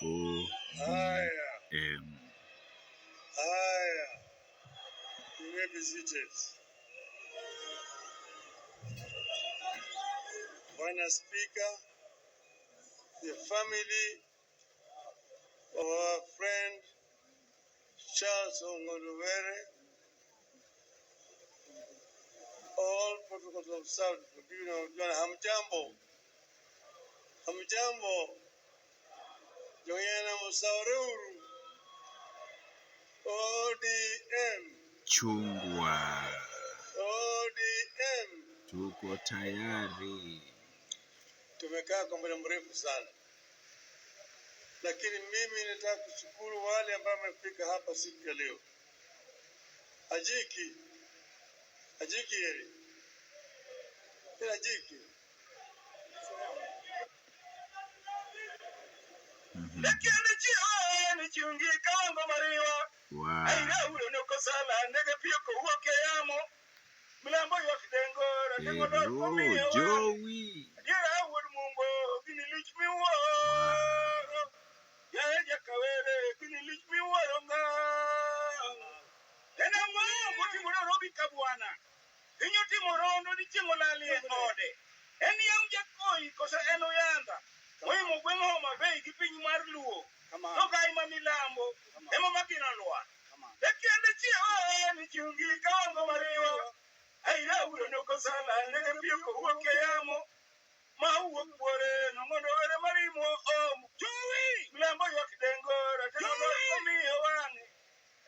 ODM. Haya, you may be seated. Bwana Speaker, the family of our friend Charles Ong'ondo, all protocols observed. Hamjambo, hamjambo. Joyana Musaururu, ODM. Chungwa. ODM. Tuko tayari. Tumekaa kwa muda mrefu sana, lakini mimi nataka kushukuru wale ambao wamefika hapa siku ya leo. Ajiki yeri Ajiki Lakini jioni chungi kango mariwa. Aina ule nuko sala ndege pia ko uoke yamo. Mlambo yo kidengo ratengo do komiyo. Joey. Dira wud mumbo gini lich mi woro. Ya kawere gini lich mi woro nga. Ena mwa muti mura robi kabwana. Inyo ti morondo di chingo lali ode. Eni yam jakoi kosa eno yanda. Moi mo gwengo mabe gi piny mar luo. No kai ma milambo. Emo makina lwa. Lekende chi ni chungi kango mariwa. Aira uro no kosala ndege pio ko uoke yamo. Ma uok bore no ngondo were marimo Joey. Milambo yo kidengo rateno no komiyo wange.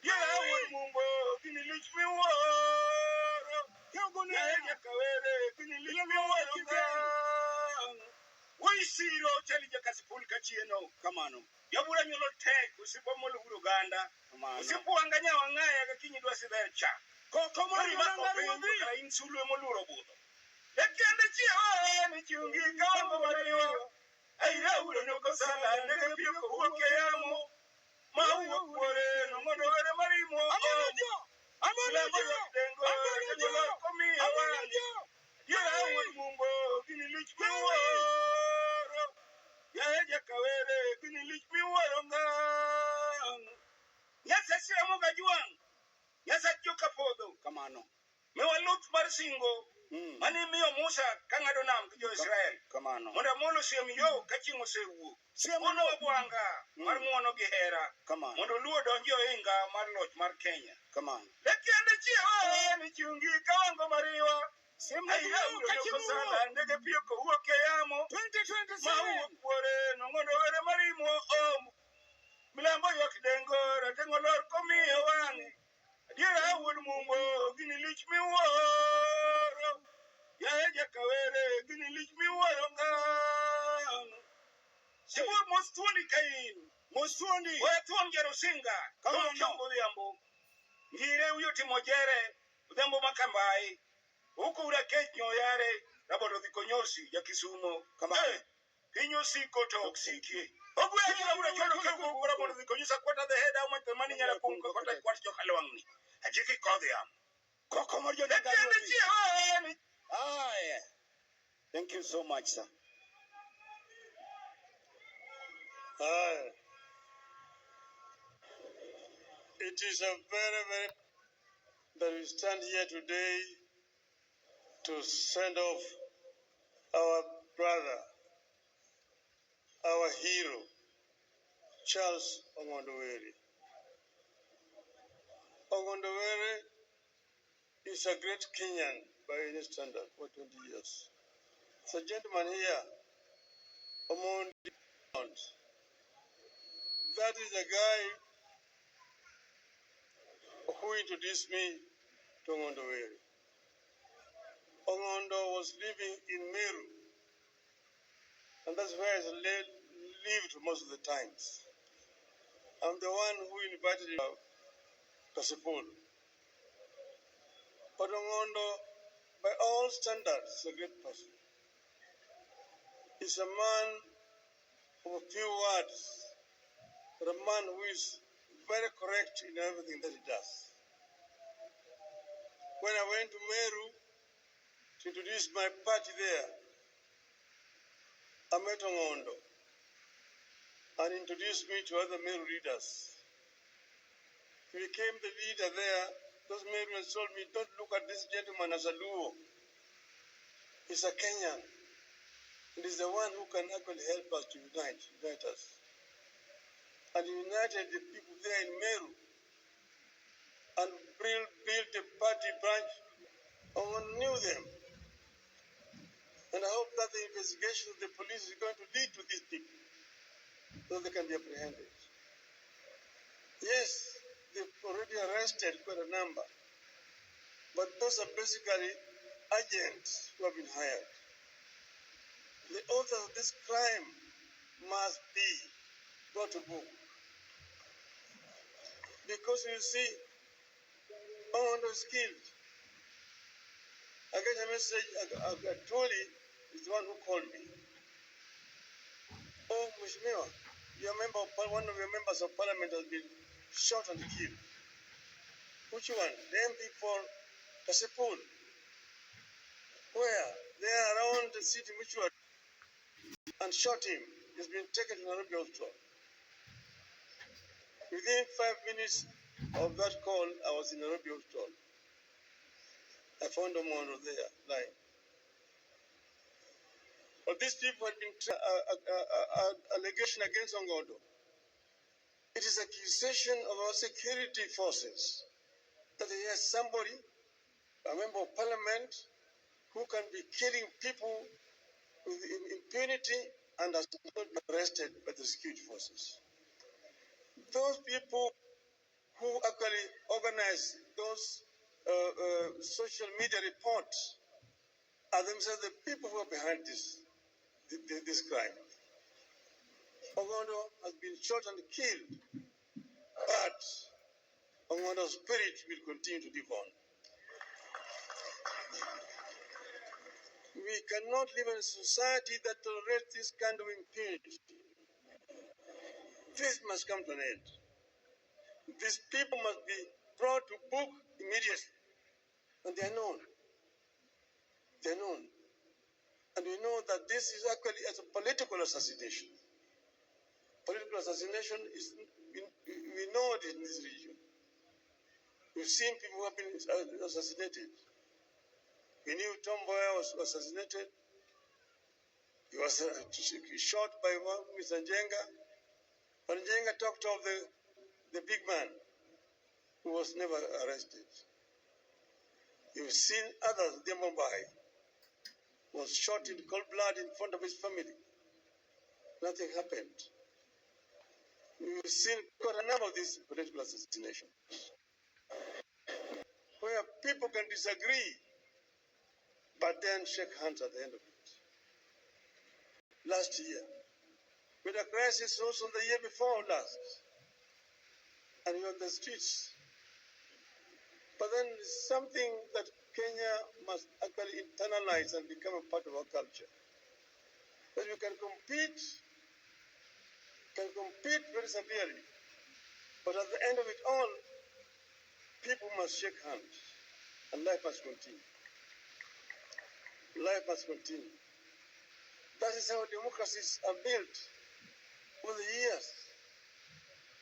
Dira wud mumbo gini lich mi woro. Ya kawere gini lich mi woro. Siro chali ja Kasipul kachieno kamano. Yabura nyolo tek usipo molo Uganda. Usipo anganya wangaya gakinyi dwa sibercha. Koko mari ba insulu moluro budo. Lekende chi ni chungi kango mariwa. Aira uro no kosala ndege pio ko uoke yamo. Ma uok bore no ngondo were marimo. Amano dengo dengo komi awani. Yara wud mumbo gini lich mi woro. Ya kawere gini lich mi woro nga. Yasa shira mga juang. Yasa joka podo kamano. Mewa lut marsingo. Mani miyo Musa kangado nam kijo Israel. Kamano. Monda molo siya miyo kachingo sewu. Mono wabuanga marmuono gihera. Kamano. Mondo luo donjo inga marloch mar Kenya. Kamano. Lekende chiyo ni chungi kawango mariwa. Aira uro yoko sala ndege pio ko uoke yamo. 2027. Ma uok bore no ngondo were marimo Milambo yo kidengo ratengo lor komiyo wange. Dira wud mumbo gini lich mi woro. Ya kawere gini lich mi woro nga. Sibu mostuoni kain. Mostuoni. Oya tuon jero singa. Kama mchongo dhiambo. Ngire uyo timojere. Udhiambo makambai. Huku ura kenyo yare. Rabodo dhikonyosi ya Kisumo. Kama kinyosi koto oksiki. Ogu ya jila ura chono kego ukura bodo dhikonyosa kwata the head au mani nyara kumko kota kwata choka lewangni. Ajiki kodhi yamu. Koko mojo na gani. Yeah. Thank you so much, sir. It is a very that we stand here today to send off our brother, our hero, Charles Ong'ondo. Ong'ondo is a great Kenyan by any standard for 20 years. The gentleman here, Mourns, that is the guy who introduced me to Ong'ondo. Ong'ondo was living in Meru, and that's where he lived most of the times. I'm the one who invited him to Kasipul. But Ong'ondo, by all standards, is a great person. He's a man of a few words, but a man who is very correct in everything that he does. When I went to Meru to introduce my party there, I met Ong'ondo. and introduced me to other male leaders. He became the leader there. Those male leaders told me, don't look at this gentleman as a Luo. He's a Kenyan. And he's the one who can actually help us to unite us. And he united the people there in Meru and built a party branch. One knew them. And I hope that the investigation of the police is going to lead to these people so they can be apprehended. Yes, they've already arrested quite a number, but those are basically agents who have been hired. The authors of this crime must be brought to book. Because you see, Ong'ondo is killed. I get a message, Toli is the one who called me. Oh, Mheshimiwa, one of your members of parliament has been shot and killed. Which one? The MP for Kasipul. Where? They are around the city and shot him. He's been taken to Nairobi Hospital. Within 5 minutes of that call, I was in Nairobi Hospital. I found Ong'ondo there, lying. But these people had been allegation against Ong'ondo. It is accusation of our security forces that there is somebody, a member of parliament, who can be killing people with impunity and has not been arrested by the security forces. Those people who actually organize those social media reports are themselves the people who are behind this crime. Ong'ondo has been shot and killed, but Ong'ondo's spirit will continue to live on. We cannot live in a society that tolerates this kind of impunity. This must come to an end. These people must be brought to book immediately. And they are known. They are known. And we know that this is actually as a political assassination. Political assassination is, we know it in this region. We've seen people who have been assassinated. We knew Tom Mboya was assassinated. He was shot by Mr. Njenga. But Njenga talked of the big man who was never arrested. You've seen others, the Mumbai was shot in cold blood in front of his family. Nothing happened. We've seen quite a number of these political assassinations where people can disagree, but then shake hands at the end of it. Last year, with a crisis also the year before last, and you're on the streets. But then something that Kenya must actually internalize and become a part of our culture. That we can compete very severely, but at the end of it all, people must shake hands, and life must continue. Life must continue. That is how democracies are built over the years.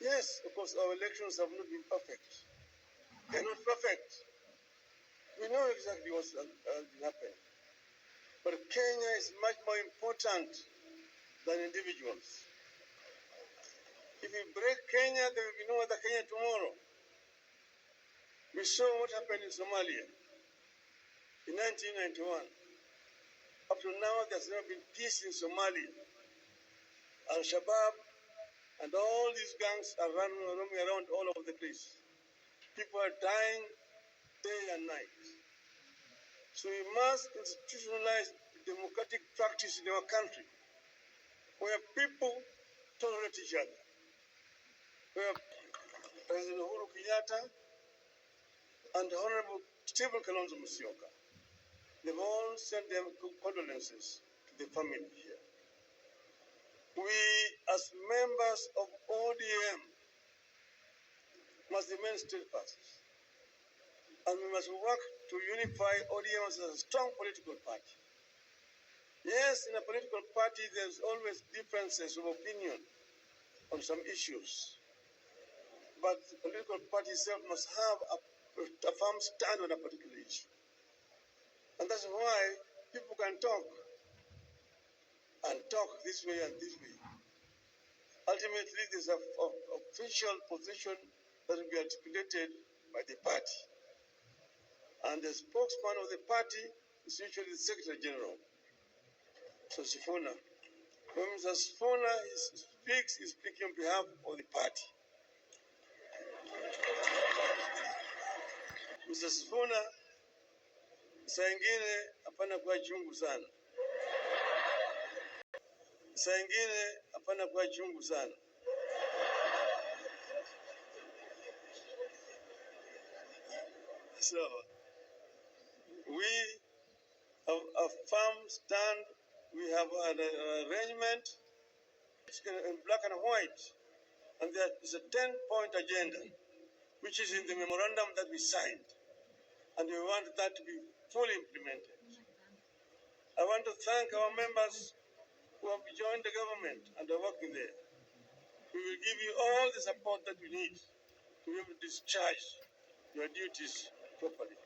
Yes, of course, our elections have not been perfect. They're not perfect. We know exactly what's happened. But Kenya is much more important than individuals. If we break Kenya, there will be no other Kenya tomorrow. We saw what happened in Somalia in 1991. Up to now, there's never been peace in Somalia. Al-Shabaab and all these gangs are roaming around all over the place. People are dying day and night. So we must institutionalize democratic practice in our country, where people tolerate each other, where President Uhuru Kenyatta and Honorable Stephen Kalonzo Musyoka, they've all sent their condolences to the family here. We, as members of ODM, must remain steadfast, and we must work to unify ODM as a strong political party. Yes, in a political party, there's always differences of opinion, on some issues. But the political party itself must have a firm stand on a particular issue. And that's why people can talk and talk this way and this way. Ultimately, there's an official position that will be articulated by the party. And the spokesman of the party is usually the Secretary General. So Sifuna. When Mr. Sifuna speaks, he's speaking on behalf of the party. Mr. Sifuna, saa ingine hapana kuwa chungu sana. Saa ingine hapana kuwa chungu sana. So, we have a firm stand. We have an arrangement in black and white. And there is a 10-point agenda, which is in the memorandum that we signed. And we want that to be fully implemented. I want to thank our members who have joined the government and are working there. We will give you all the support that we need to be able to discharge your duties properly.